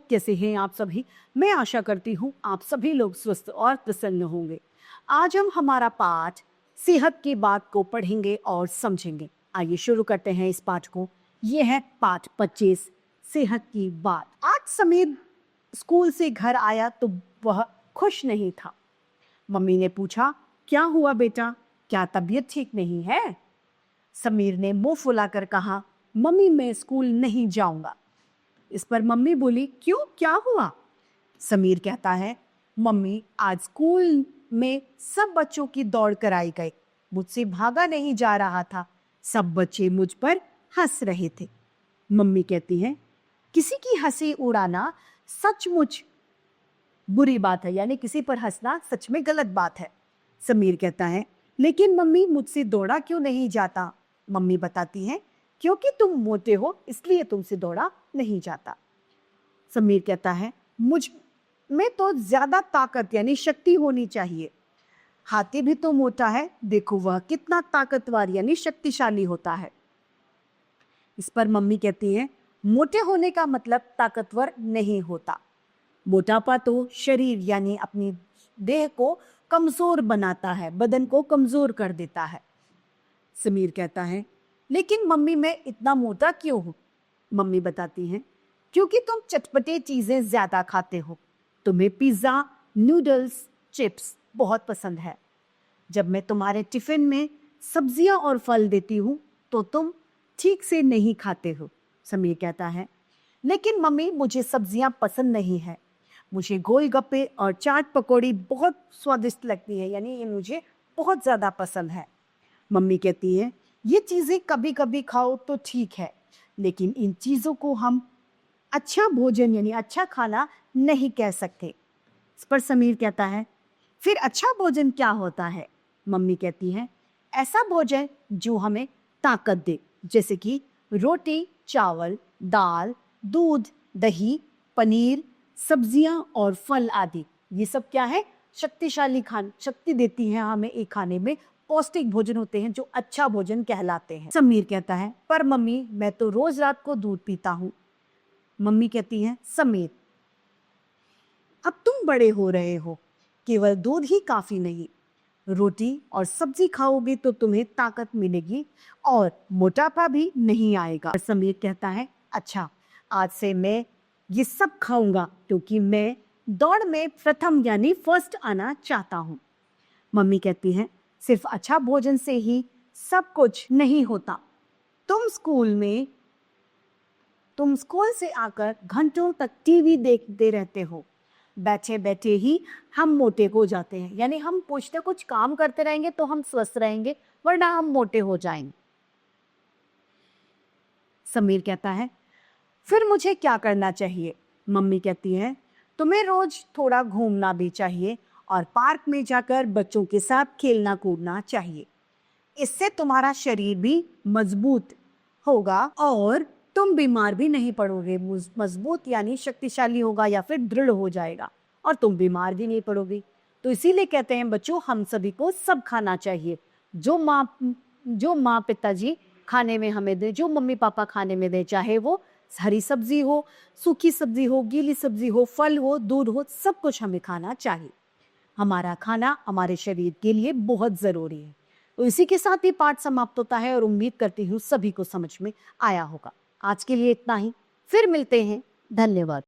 कैसे हैं आप सभी? मैं आशा करती हूँ आप सभी लोग स्वस्थ और प्रसन्न होंगे। आज हम हमारा पाठ सेहत की बात को पढ़ेंगे और समझेंगे। आइए शुरू करते हैं इस पाठ को। ये है पाठ 25, सेहत की बात। आज समीर स्कूल से घर आया तो वह खुश नहीं था। मम्मी ने पूछा, क्या हुआ बेटा, क्या तबीयत ठीक नहीं है? समीर ने मुंह फुलाकर कहा, मम्मी मैं स्कूल नहीं जाऊंगा। इस पर मम्मी बोली, क्यों, क्या हुआ? समीर कहता है, मम्मी आज स्कूल में सब बच्चों की दौड़ कराई गई, मुझसे भागा नहीं जा रहा था, सब बच्चे मुझ पर हंस रहे थे। मम्मी कहती है, किसी की हंसी उड़ाना सचमुच बुरी बात है, यानी किसी पर हंसना सच में गलत बात है। समीर कहता है, लेकिन मम्मी मुझसे दौड़ा क्यों नहीं जाता? मम्मी बताती है, क्योंकि तुम मोटे हो इसलिए तुमसे दौड़ा नहीं जाता। समीर कहता है, मुझ में तो ज्यादा ताकत यानी शक्ति होनी चाहिए। हाथी भी तो मोटा है, देखो वह कितना ताकतवर यानी शक्तिशाली होता है। इस पर मम्मी कहती है, मोटे होने का मतलब ताकतवर नहीं होता। मोटापा तो शरीर यानी अपनी देह को कमजोर बनाता है, बदन को कमजोर कर देता है। समीर कहता है, लेकिन मम्मी मैं इतना मोटा क्यों हूं? मम्मी बताती हैं, क्योंकि तुम चटपटे चीजें ज्यादा खाते हो। तुम्हें पिज्जा, नूडल्स, चिप्स बहुत पसंद है। जब मैं तुम्हारे टिफिन में सब्जियां और फल देती हूं तो तुम ठीक से नहीं खाते हो। समीर कहता है, लेकिन मम्मी मुझे सब्जियां पसंद नहीं है। मुझे गोलगप्पे और चाट पकौड़ी बहुत स्वादिष्ट लगती है, यानी ये मुझे बहुत ज़्यादा पसंद है। मम्मी कहती है, ये चीज़ें कभी कभी खाओ तो ठीक है, लेकिन इन चीज़ों को हम अच्छा भोजन यानी अच्छा खाना नहीं कह सकते। इस पर समीर कहता है, फिर अच्छा भोजन क्या होता है? मम्मी कहती है, ऐसा भोजन जो हमें ताकत दे, जैसे कि रोटी, चावल, दाल, दूध, दही, पनीर, सब्जियां और फल आदि। ये सब क्या है? शक्तिशाली खान शक्ति देती हैं हमें। एक खाने में पौष्टिक भोजन होते हैं जो अच्छा भोजन कहलाते हैं। समीर कहता है, पर मम्मी मैं तो रोज रात को दूध पीता हूँ। मम्मी कहती है, समीर अब तुम बड़े हो रहे हो, केवल दूध ही काफी नहीं, रोटी और सब्जी खाओगे तो तुम्हें ताकत मिलेगी और मोटापा भी नहीं आएगा। समीर कहता है, अच्छा आज से मैं ये सब खाऊंगा क्योंकि मैं दौड़ में प्रथम यानी फर्स्ट आना चाहता हूँ। मम्मी कहती है, सिर्फ अच्छा भोजन से ही सब कुछ नहीं होता। तुम स्कूल से आकर घंटों तक टीवी देखते रहते हो। बैठे बैठे ही हम मोटे हो जाते हैं, यानी हम कुछ ना कुछ काम करते रहेंगे तो हम स्वस्थ रहेंगे, वरना हम मोटे हो जाएंगे। समीर कहता है, फिर मुझे क्या करना चाहिए? मम्मी कहती है, तुम्हें रोज थोड़ा घूमना भी चाहिए और पार्क में जाकर बच्चों के साथ खेलना कूदना चाहिए। इससे तुम्हारा शरीर भी मजबूत होगा और तुम बीमार भी नहीं पड़ोगे। मजबूत यानी शक्तिशाली होगा या फिर दृढ़ हो जाएगा और तुम बीमार भी नहीं पड़ोगे। तो इसीलिए कहते हैं बच्चों, हम सभी को सब खाना चाहिए। जो माँ पिताजी खाने में हमें दे, जो मम्मी पापा खाने में दे, चाहे वो हरी सब्जी हो, सूखी सब्जी हो, गीली सब्जी हो, फल हो, दूध हो, सब कुछ हमें खाना चाहिए। हमारा खाना हमारे शरीर के लिए बहुत जरूरी है। तो इसी के साथ ही पाठ समाप्त होता है और उम्मीद करती हूँ सभी को समझ में आया होगा। आज के लिए इतना ही, फिर मिलते हैं। धन्यवाद।